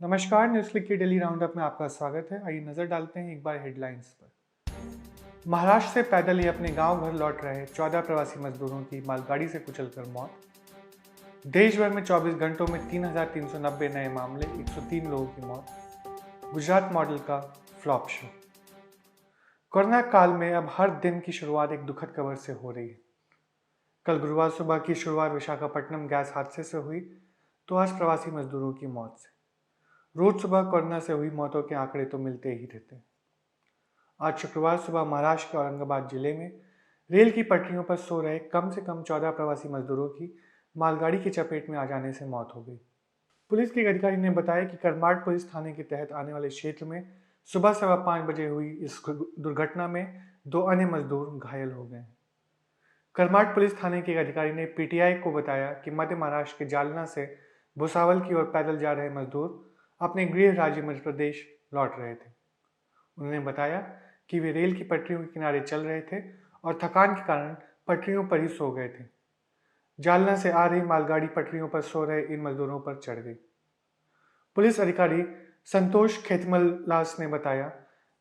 नमस्कार, news click की daily roundup में आपका स्वागत है। आइए नजर डालते हैं एक बार हेडलाइंस पर। महाराष्ट्र से पैदल ही अपने गांव घर लौट रहे 14 प्रवासी मजदूरों की मालगाड़ी से कुचलकर मौत। देश भर में 24 घंटों में 3,390 नए मामले, 103 लोगों की मौत। गुजरात मॉडल का फ्लॉप शो। कोरोना काल में अब हर दिन की शुरुआत एक दुखद खबर से हो रही है। कल गुरुवार सुबह की शुरुआत विशाखापट्टनम गैस हादसे से हुई तो आज प्रवासी मजदूरों की मौत से। रोज सुबह कोरोना से हुई मौतों के आंकड़े तो मिलते ही रहते हैं। आज शुक्रवार सुबह महाराष्ट्र के औरंगाबाद जिले में रेल की पटरियों पर सो रहे कम से कम 14 प्रवासी मजदूरों की मालगाड़ी की चपेट में आ जाने से मौत हो गई। पुलिस के अधिकारी ने बताया कि करमाट पुलिस थाने के तहत आने वाले क्षेत्र में सुबह 5:15 बजे हुई इस दुर्घटना में 2 अन्य मजदूर घायल हो गए। करमाट पुलिस थाने के अधिकारी ने पीटीआई को बताया कि मध्य महाराष्ट्र के जालना से भुसावल की ओर पैदल जा रहे मजदूर अपने गृह राज्य मध्य प्रदेश लौट रहे थे। उन्होंने बताया कि वे रेल की पटरियों के किनारे चल रहे थे और थकान के कारण पटरियों पर ही सो गए थे। जालना से आ रही मालगाड़ी पटरियों पर सो रहे इन मजदूरों पर चढ़ गई। पुलिस अधिकारी संतोष खेतमलास ने बताया,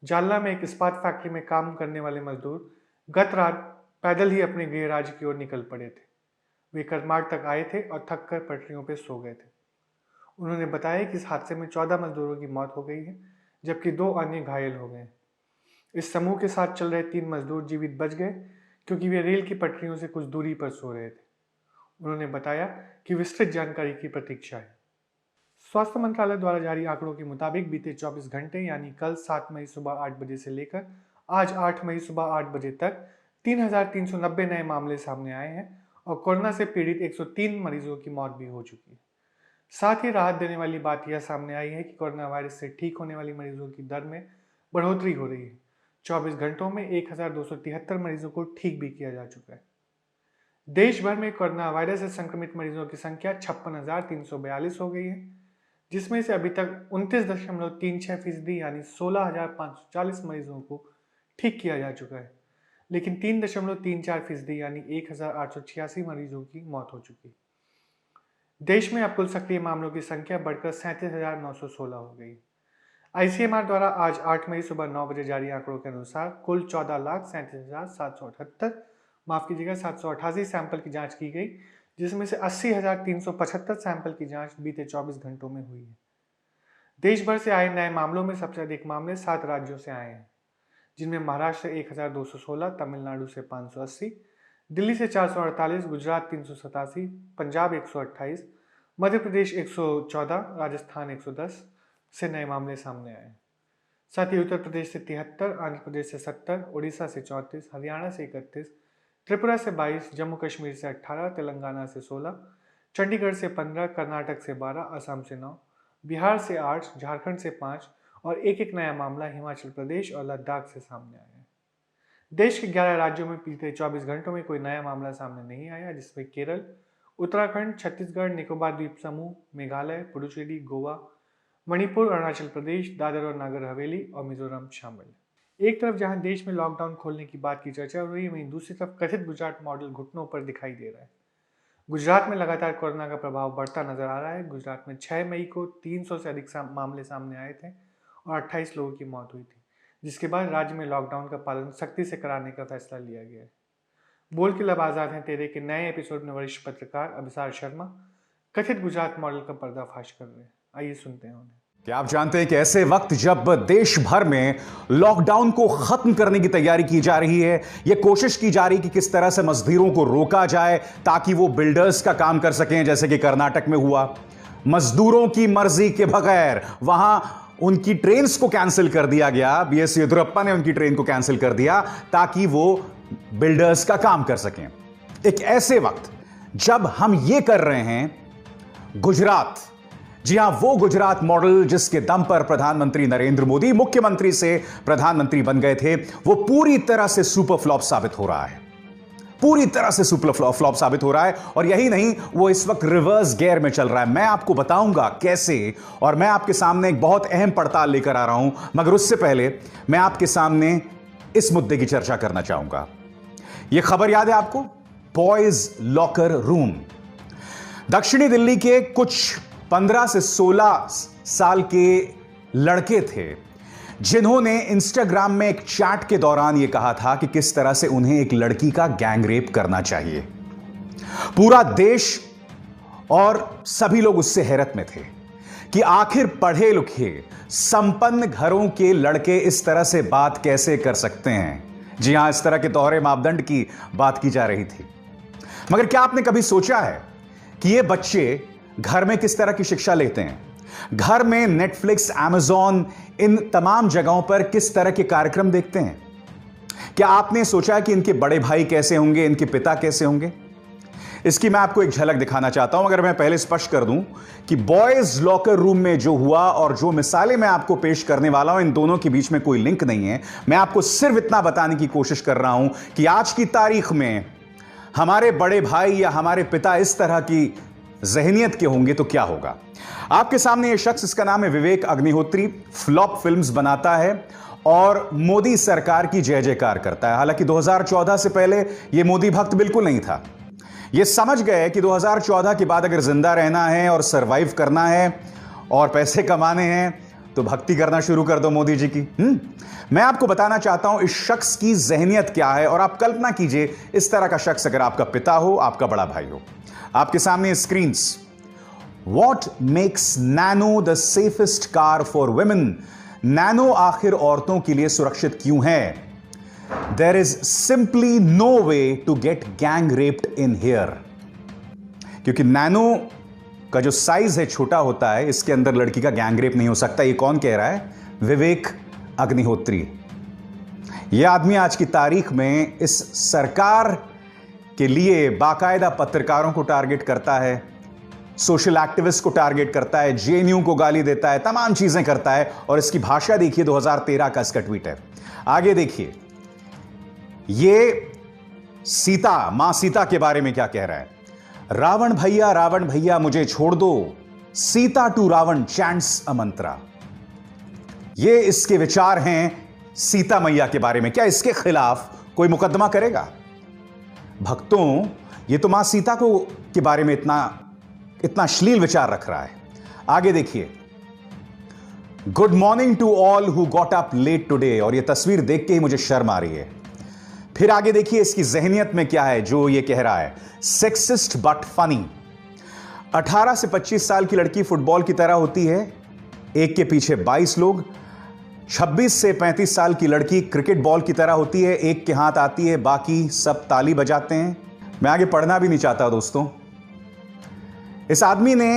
जालना में एक इस्पात फैक्ट्री में काम करने वाले मजदूर गत रात पैदल ही अपने गृह राज्य की ओर निकल पड़े थे। वे करमाट तक आए थे और थक कर पटरियों पर सो गए थे। उन्होंने बताया कि इस हादसे में 14 मजदूरों की मौत हो गई है, जबकि 2 अन्य घायल हो गए। इस समूह के साथ चल रहे 3 मजदूर जीवित बच गए क्योंकि वे रेल की पटरियों से कुछ दूरी पर सो रहे थे। उन्होंने बताया कि विस्तृत जानकारी की प्रतीक्षा है। स्वास्थ्य मंत्रालय द्वारा जारी आंकड़ों के मुताबिक बीते 24 घंटे यानी कल 7 मई सुबह 8 बजे से लेकर आज 8 मई सुबह 8 बजे तक 3,390 नए मामले सामने आए हैं और कोरोना से पीड़ित 103 मरीजों की मौत भी हो चुकी है। साथ ही राहत देने वाली बात यह सामने आई है कि कोरोना वायरस से ठीक होने वाली मरीजों की दर में बढ़ोतरी हो रही है। 24 घंटों में 1,273 मरीजों को ठीक भी किया जा चुका है। देश भर में कोरोना वायरस से संक्रमित मरीजों की संख्या 56,342 हो गई है, जिसमें से अभी तक 29.36% यानी 16,540 मरीजों को ठीक किया जा चुका है, लेकिन 3.34% यानी 1,886 मरीजों की मौत हो चुकी है। देश में अब कुल सक्रिय मामलों की संख्या बढ़कर 37,916 हो गई। आईसीएमआर द्वारा आज 8 मई सुबह 9 बजे जारी आंकड़ों के अनुसार कुल 788 सैंपल की जांच की गई, जिसमें से 80,375 सैंपल की जांच बीते 24 घंटों में हुई है। देश भर से आए नए मामलों में सबसे अधिक मामले 7 राज्यों से आए हैं, जिनमें महाराष्ट्र से 1,216, तमिलनाडु से 580, दिल्ली से 448, गुजरात 387, पंजाब 128, मध्य प्रदेश 114, राजस्थान 110 से नए मामले सामने आए। साथ ही उत्तर प्रदेश से 73, आंध्र प्रदेश से 70, उड़ीसा से 34, हरियाणा से 31, त्रिपुरा से 22, जम्मू कश्मीर से 18, तेलंगाना से 16, चंडीगढ़ से 15, कर्नाटक से 12, असम से 9, बिहार से 8, झारखंड से 5 और एक नया मामला हिमाचल प्रदेश और लद्दाख से सामने आया है। देश के 11 राज्यों में बीते 24 घंटों में कोई नया मामला सामने नहीं आया, जिसमें केरल, उत्तराखंड, छत्तीसगढ़, निकोबार द्वीप समूह, मेघालय, पुडुचेरी, गोवा, मणिपुर, अरुणाचल प्रदेश, दादर और नागर हवेली और मिजोरम शामिल। एक तरफ जहां देश में लॉकडाउन खोलने की बात की चर्चा हो रही है, वहीं दूसरी तरफ कथित गुजरात मॉडल घुटनों पर दिखाई दे रहा है। गुजरात में लगातार कोरोना का प्रभाव बढ़ता नजर आ रहा है। गुजरात में 6 मई को 300 से अधिक मामले सामने आए थे और 28 लोगों की मौत हुई थी, जिसके बाद राज्य में लॉकडाउन का पालन सख्ती से कराने का फैसला लिया गया है। बोल के लब आजाद हैं तेरे के नए एपिसोड में वरिष्ठ पत्रकार अभिसार शर्मा कथित गुजरात मॉडल का पर्दाफाश कर रहे हैं। आइए सुनते हैं उन्हें। क्या आप जानते हैं कि ऐसे वक्त जब देश भर में लॉकडाउन को खत्म करने की तैयारी की जा रही है, यह कोशिश की जा रही है कि किस तरह से मजदूरों को रोका जाए ताकि वो बिल्डर्स का काम कर सकें, जैसे कि कर्नाटक में हुआ। मजदूरों की मर्जी के बगैर वहां उनकी ट्रेन्स को कैंसिल कर दिया गया। बीएस येदियुरप्पा ने उनकी ट्रेन को कैंसिल कर दिया ताकि वो बिल्डर्स का काम कर सकें। एक ऐसे वक्त जब हम ये कर रहे हैं, गुजरात, जी हां, वो गुजरात मॉडल जिसके दम पर प्रधानमंत्री नरेंद्र मोदी मुख्यमंत्री से प्रधानमंत्री बन गए थे, वो पूरी तरह से सुपर फ्लॉप साबित हो रहा है। पूरी तरह से सुपर फ्लॉप साबित हो रहा है। और यही नहीं, वो इस वक्त रिवर्स गियर में चल रहा है। मैं आपको बताऊंगा कैसे, और मैं आपके सामने एक बहुत अहम पड़ताल लेकर आ रहा हूं, मगर उससे पहले मैं आपके सामने इस मुद्दे की चर्चा करना चाहूंगा। यह खबर याद है आपको? Boys locker room. दक्षिणी दिल्ली के कुछ 15 से 16 साल के लड़के थे जिन्होंने इंस्टाग्राम में एक चैट के दौरान यह कहा था कि किस तरह से उन्हें एक लड़की का गैंग रेप करना चाहिए। पूरा देश और सभी लोग उससे हैरत में थे कि आखिर पढ़े लिखे संपन्न घरों के लड़के इस तरह से बात कैसे कर सकते हैं। जी हां, इस तरह के दोहरे मापदंड की बात की जा रही थी। मगर क्या आपने कभी सोचा है कि ये बच्चे घर में किस तरह की शिक्षा लेते हैं? घर में नेटफ्लिक्स, अमेज़न, इन तमाम जगहों पर किस तरह के कार्यक्रम देखते हैं? क्या आपने सोचा कि इनके बड़े भाई कैसे होंगे, इनके पिता कैसे होंगे? इसकी मैं आपको एक झलक दिखाना चाहता हूं। अगर मैं पहले स्पष्ट कर दूं कि बॉयज लॉकर रूम में जो हुआ और जो मिसालें मैं आपको पेश करने वाला हूं, इन दोनों के बीच में कोई लिंक नहीं है। मैं आपको सिर्फ इतना बताने की कोशिश कर रहा हूं कि आज की तारीख में हमारे बड़े भाई या हमारे पिता इस तरह की जहनियत के होंगे तो क्या होगा। आपके सामने यह शख्स, इसका नाम है विवेक अग्निहोत्री, फ्लॉप फिल्म्स बनाता है और मोदी सरकार की जय जयकार करता है। हालांकि 2014 से पहले यह मोदी भक्त बिल्कुल नहीं था। यह समझ गए कि 2014 के बाद अगर जिंदा रहना है और सरवाइव करना है और पैसे कमाने हैं तो भक्ति करना शुरू कर दो मोदी जी की। मैं आपको बताना चाहता हूं इस शख्स की जहनियत क्या है। और आप कल्पना कीजिए, इस तरह का शख्स अगर आपका पिता हो, आपका बड़ा भाई हो। आपके सामने screens. What makes Nano the safest car for women? Nano आखिर औरतों के लिए सुरक्षित क्यों है? There is simply no way to get gang raped in here. क्योंकि नैनो का जो साइज है छोटा होता है, इसके अंदर लड़की का गैंग रेप नहीं हो सकता। ये कौन कह रहा है? विवेक अग्निहोत्री। यह आदमी आज की तारीख में इस सरकार के लिए बाकायदा पत्रकारों को टारगेट करता है, सोशल एक्टिविस्ट को टारगेट करता है, जेएनयू को गाली देता है, तमाम चीजें करता है। और इसकी भाषा देखिए, 2013 का इसका ट्वीट है। आगे देखिए, ये सीता, मां सीता के बारे में क्या कह रहा है। रावण भैया मुझे छोड़ दो, सीता टू रावण चैंट्स अ मंत्रा। ये इसके विचार हैं सीता मैया के बारे में। क्या इसके खिलाफ कोई मुकदमा करेगा? भक्तों, ये तो मां सीता को के बारे में इतना अश्लील विचार रख रहा है। आगे देखिए, good morning to all who got up late today. और ये तस्वीर देख के ही मुझे शर्म आ रही है। फिर आगे देखिए इसकी जहनियत में क्या है जो ये कह रहा है, सेक्सिस्ट बट फनी। 18 से 25 साल की लड़की फुटबॉल की तरह होती है, एक के पीछे 22 लोग। 26 से 35 साल की लड़की क्रिकेट बॉल की तरह होती है, एक के हाथ आती है, बाकी सब ताली बजाते हैं। मैं आगे पढ़ना भी नहीं चाहता दोस्तों। इस आदमी ने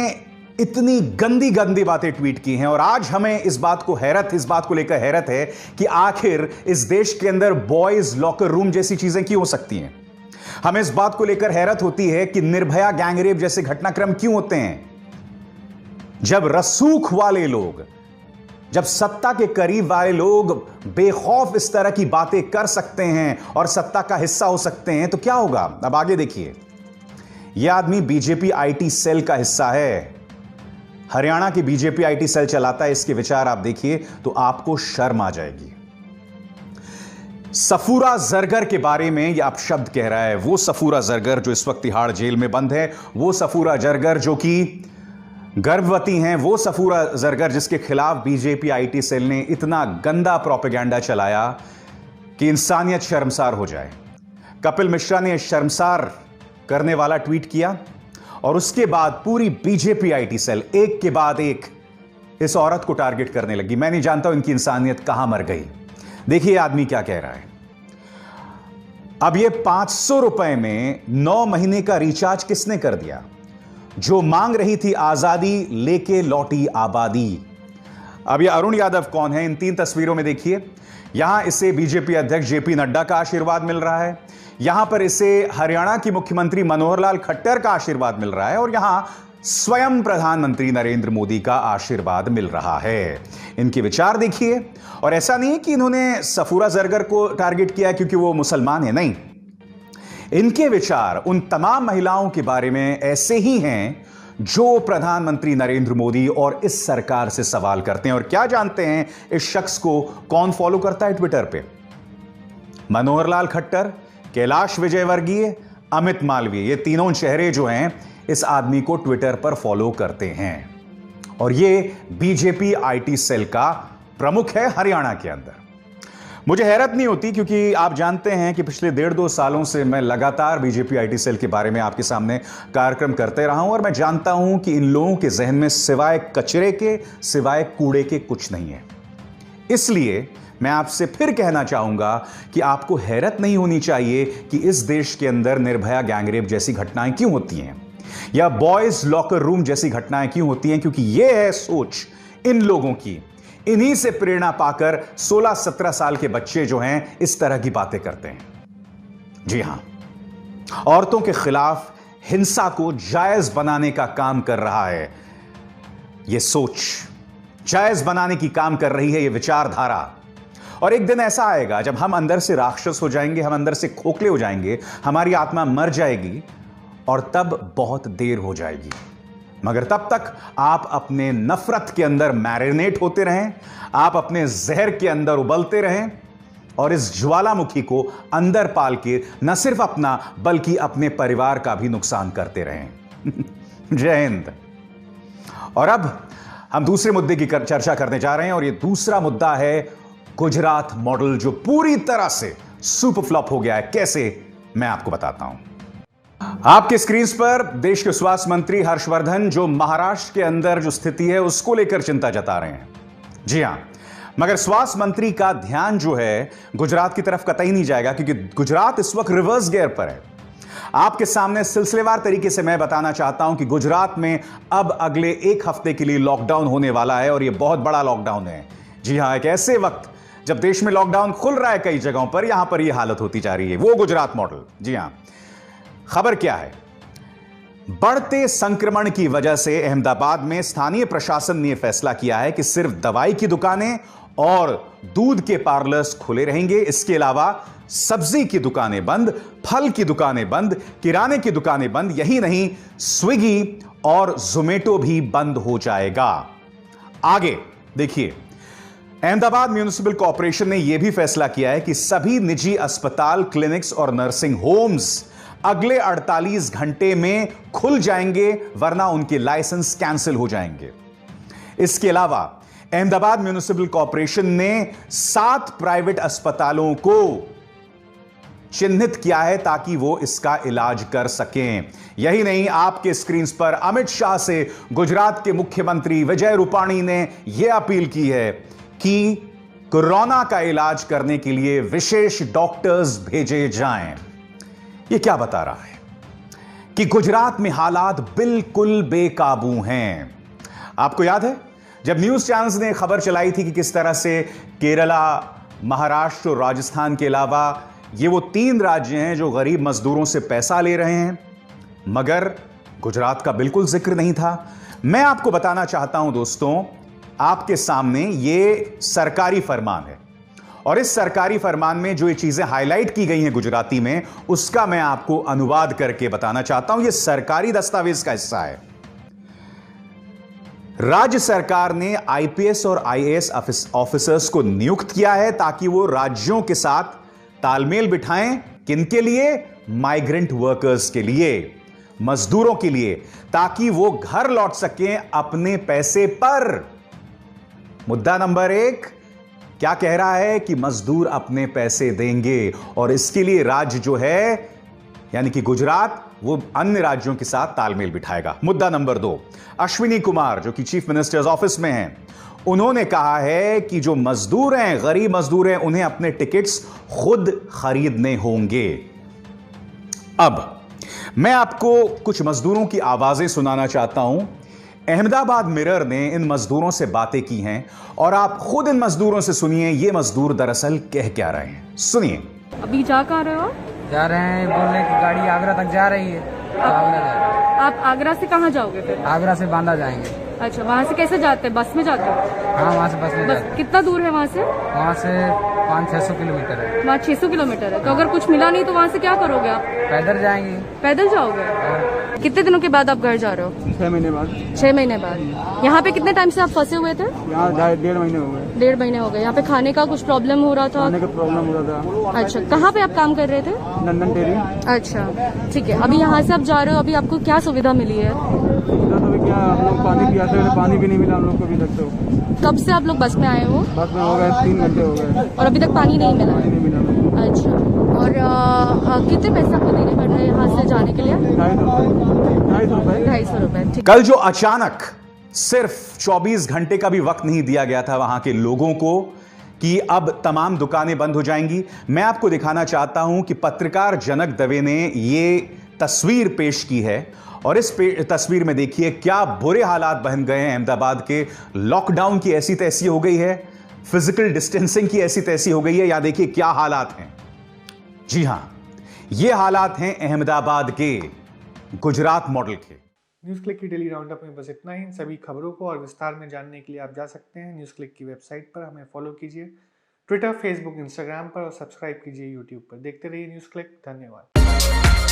इतनी गंदी गंदी बातें ट्वीट की हैं और आज हमें इस बात को लेकर हैरत है कि आखिर इस देश के अंदर बॉयज लॉकर रूम जैसी चीजें क्यों हो सकती हैं। हमें इस बात को लेकर हैरत होती है कि निर्भया गैंगरेप जैसे घटनाक्रम क्यों होते हैं। जब रसूख वाले लोग, जब सत्ता के करीब वाले लोग बेखौफ इस तरह की बातें कर सकते हैं और सत्ता का हिस्सा हो सकते हैं तो क्या होगा। अब आगे देखिए, यह आदमी बीजेपी आईटी सेल का हिस्सा है, हरियाणा की बीजेपी आईटी सेल चलाता है। इसके विचार आप देखिए तो आपको शर्म आ जाएगी। सफूरा जरगर के बारे में यह अपशब्द कह रहा है। वो सफूरा जरगर जो इस वक्त तिहाड़ जेल में बंद है, वो सफूरा जरगर जो कि गर्भवती हैं, वो सफूरा जरगर जिसके खिलाफ बीजेपी आईटी सेल ने इतना गंदा प्रोपेगेंडा चलाया कि इंसानियत शर्मसार हो जाए। कपिल मिश्रा ने शर्मसार करने वाला ट्वीट किया और उसके बाद पूरी बीजेपी आईटी सेल एक के बाद एक इस औरत को टारगेट करने लगी। मैं नहीं जानता इनकी इंसानियत कहां मर गई। देखिए आदमी क्या कह रहा है। अब ये 500 रुपए में 9 महीने का रिचार्ज किसने कर दिया? जो मांग रही थी आजादी, लेके लौटी आबादी। अब ये अरुण यादव कौन है? इन 3 तस्वीरों में देखिए, यहां इसे बीजेपी अध्यक्ष जेपी नड्डा का आशीर्वाद मिल रहा है, यहां पर इसे हरियाणा की मुख्यमंत्री मनोहर लाल खट्टर का आशीर्वाद मिल रहा है और यहां स्वयं प्रधानमंत्री नरेंद्र मोदी का आशीर्वाद मिल रहा है। इनके विचार देखिए। और ऐसा नहीं है कि इन्होंने सफूरा जरगर को टारगेट किया क्योंकि वो मुसलमान है, नहीं। इनके विचार उन तमाम महिलाओं के बारे में ऐसे ही हैं जो प्रधानमंत्री नरेंद्र मोदी और इस सरकार से सवाल करते हैं। और क्या जानते हैं इस शख्स को कौन फॉलो करता है ट्विटर पे? मनोहर लाल खट्टर, कैलाश विजयवर्गीय, अमित मालवीय। ये तीनों चेहरे जो हैं इस आदमी को ट्विटर पर फॉलो करते हैं। और ये बीजेपी आईटी सेल का प्रमुख है हरियाणा के अंदर। मुझे हैरत नहीं होती, क्योंकि आप जानते हैं कि पिछले 1.5-2 सालों से मैं लगातार बीजेपी आईटी सेल के बारे में आपके सामने कार्यक्रम करते रहा हूं, और मैं जानता हूं कि इन लोगों के जहन में सिवाय कचरे के, सिवाय कूड़े के कुछ नहीं है। इसलिए मैं आपसे फिर कहना चाहूंगा कि आपको हैरत नहीं होनी चाहिए कि इस देश के अंदर निर्भया गैंगरेप जैसी घटनाएं क्यों होती हैं, या बॉयज लॉकर रूम जैसी घटनाएं क्यों होती हैं, क्योंकि यह है सोच इन लोगों की। इन्हीं से प्रेरणा पाकर 16-17 साल के बच्चे जो हैं इस तरह की बातें करते हैं। जी हां, औरतों के खिलाफ हिंसा को जायज बनाने का काम कर रहा है यह सोच, जायज बनाने की काम कर रही है यह विचारधारा। और एक दिन ऐसा आएगा जब हम अंदर से राक्षस हो जाएंगे, हम अंदर से खोखले हो जाएंगे, हमारी आत्मा मर जाएगी, और तब बहुत देर हो जाएगी। मगर तब तक आप अपने नफरत के अंदर मैरिनेट होते रहें, आप अपने जहर के अंदर उबलते रहें, और इस ज्वालामुखी को अंदर पाल के न सिर्फ अपना बल्कि अपने परिवार का भी नुकसान करते रहें। जय हिंद। और अब हम दूसरे मुद्दे की चर्चा करने जा रहे हैं, और यह दूसरा मुद्दा है गुजरात मॉडल, जो पूरी तरह से सुपर फ्लॉप हो गया है। कैसे, मैं आपको बताता हूं। आपके स्क्रीन पर देश के स्वास्थ्य मंत्री हर्षवर्धन जो महाराष्ट्र के अंदर जो स्थिति है उसको लेकर चिंता जता रहे हैं। जी हां, मगर स्वास्थ्य मंत्री का ध्यान जो है गुजरात की तरफ कतई नहीं जाएगा, क्योंकि गुजरात इस वक्त रिवर्स गियर पर है। आपके सामने सिलसिलेवार तरीके से मैं बताना चाहता हूं कि गुजरात में अब अगले 1 हफ्ते के लिए लॉकडाउन होने वाला है, और यह बहुत बड़ा लॉकडाउन है। जी हां, एक ऐसे वक्त जब देश में लॉकडाउन खुल रहा है कई जगहों पर, यहां पर यह हालत होती जा रही है, वो गुजरात मॉडल। जी हां, खबर क्या है? बढ़ते संक्रमण की वजह से अहमदाबाद में स्थानीय प्रशासन ने फैसला किया है कि सिर्फ दवाई की दुकानें और दूध के पार्लर्स खुले रहेंगे। इसके अलावा सब्जी की दुकानें बंद, फल की दुकानें बंद, किराने की दुकानें बंद, यही नहीं स्विगी और जोमेटो भी बंद हो जाएगा। आगे देखिए, अहमदाबाद म्युनिसिपल कॉर्पोरेशन ने यह भी फैसला किया है कि सभी निजी अस्पताल, क्लिनिक्स और नर्सिंग होम्स अगले 48 घंटे में खुल जाएंगे, वरना उनके लाइसेंस कैंसिल हो जाएंगे। इसके अलावा अहमदाबाद म्युनिसिपल कॉर्पोरेशन ने 7 प्राइवेट अस्पतालों को चिन्हित किया है ताकि वो इसका इलाज कर सकें। यही नहीं, आपके स्क्रीन पर अमित शाह से गुजरात के मुख्यमंत्री विजय रूपाणी ने यह अपील की है कि कोरोना का इलाज करने के लिए विशेष डॉक्टर्स भेजे जाएं। यह क्या बता रहा है कि गुजरात में हालात बिल्कुल बेकाबू हैं। आपको याद है जब न्यूज चैनल्स ने खबर चलाई थी कि किस तरह से केरला, महाराष्ट्र और राजस्थान के अलावा ये वो 3 राज्य हैं जो गरीब मजदूरों से पैसा ले रहे हैं, मगर गुजरात का बिल्कुल जिक्र नहीं था। मैं आपको बताना चाहता हूं दोस्तों, आपके सामने ये सरकारी फरमान है, और इस सरकारी फरमान में जो ये चीजें हाईलाइट की गई हैं गुजराती में, उसका मैं आपको अनुवाद करके बताना चाहता हूं। यह सरकारी दस्तावेज का हिस्सा है। राज्य सरकार ने आईपीएस और आईएएस ऑफिसर्स को नियुक्त किया है ताकि वो राज्यों के साथ तालमेल बिठाएं। किनके लिए? माइग्रेंट वर्कर्स के लिए, मजदूरों के लिए, ताकि वो घर लौट सकें अपने पैसे पर। मुद्दा नंबर 1 क्या कह रहा है कि मजदूर अपने पैसे देंगे, और इसके लिए राज्य जो है यानी कि गुजरात, वो अन्य राज्यों के साथ तालमेल बिठाएगा। मुद्दा नंबर 2, अश्विनी कुमार जो कि चीफ मिनिस्टर्स ऑफिस में हैं, उन्होंने कहा है कि जो मजदूर हैं, गरीब मजदूर हैं, उन्हें अपने टिकट्स खुद खरीदने होंगे। अब मैं आपको कुछ मजदूरों की आवाजें सुनाना चाहता हूं। अहमदाबाद मिरर ने इन मजदूरों से बातें की हैं, और आप खुद इन मजदूरों से सुनिए ये मजदूर दरअसल कह क्या रहे हैं। सुनिए। अभी जा कहाँ रहे हो? जा रहे हैं, बोल रहे हैं कि गाड़ी आगरा तक जा रही है। आगरा जा रहे हैं। आप आगरा से कहाँ जाओगे फिर? आगरा से बांदा जाएंगे। अच्छा, वहाँ से कैसे जाते हैं? बस में जाते हो? हाँ, वहाँ से बस में जाते हैं। कितना दूर है वहाँ से? वहाँ से 500-600 किलोमीटर है। वहाँ 600 किलोमीटर है, तो अगर कुछ मिला नहीं तो वहाँ से क्या करोगे आप? पैदल जाएंगे। पैदल जाओगे? कितने दिनों के बाद आप घर जा रहे हो? 6 महीने बाद। 6 महीने बाद। यहाँ पे कितने टाइम से आप फंसे हुए थे? यहाँ 1.5 महीने हो गए। 1.5 महीने हो गए। यहाँ पे खाने का कुछ प्रॉब्लम हो रहा था? खाने का प्रॉब्लम हो रहा था। अच्छा, कहाँ पे आप काम कर रहे थे? London dairy. अच्छा, ठीक है। अभी यहाँ से आप जा रहे हो, अभी आपको क्या सुविधा मिली है? तो अभी क्या हम लोग पानी पियाते थे, पानी भी नहीं मिला हम लोग को अभी तक। तो कब से आप लोग बस में आए हो? बस में हो गए 3 घंटे हो गए, और अभी तक पानी नहीं मिला? नहीं मिला। अच्छा, और कितने पैसे आपको देने पड़ रहे हैं यहाँ से जाने के लिए? 250 रुपए। 250 रुपए, ठीक। कल जो अचानक सिर्फ 24 घंटे का भी वक्त नहीं दिया गया था वहां के लोगों को कि अब तमाम दुकानें बंद हो जाएंगी, मैं आपको दिखाना चाहता हूं कि पत्रकार जनक दवे ने यह तस्वीर पेश की है। और इस तस्वीर में देखिए क्या बुरे हालात बन गए हैं अहमदाबाद के। लॉकडाउन की ऐसी तैसी हो गई है, फिजिकल डिस्टेंसिंग की ऐसी तैसी हो गई है। या देखिए क्या हालात हैं। जी हां, ये हालात हैं अहमदाबाद के, गुजरात मॉडल के। न्यूज़ क्लिक की डेली राउंडअप में बस इतना ही। इन सभी खबरों को और विस्तार में जानने के लिए आप जा सकते हैं न्यूज़ क्लिक की वेबसाइट पर। हमें फॉलो कीजिए ट्विटर, फेसबुक, इंस्टाग्राम पर और सब्सक्राइब कीजिए यूट्यूब पर। देखते रहिए न्यूज़ क्लिक। धन्यवाद।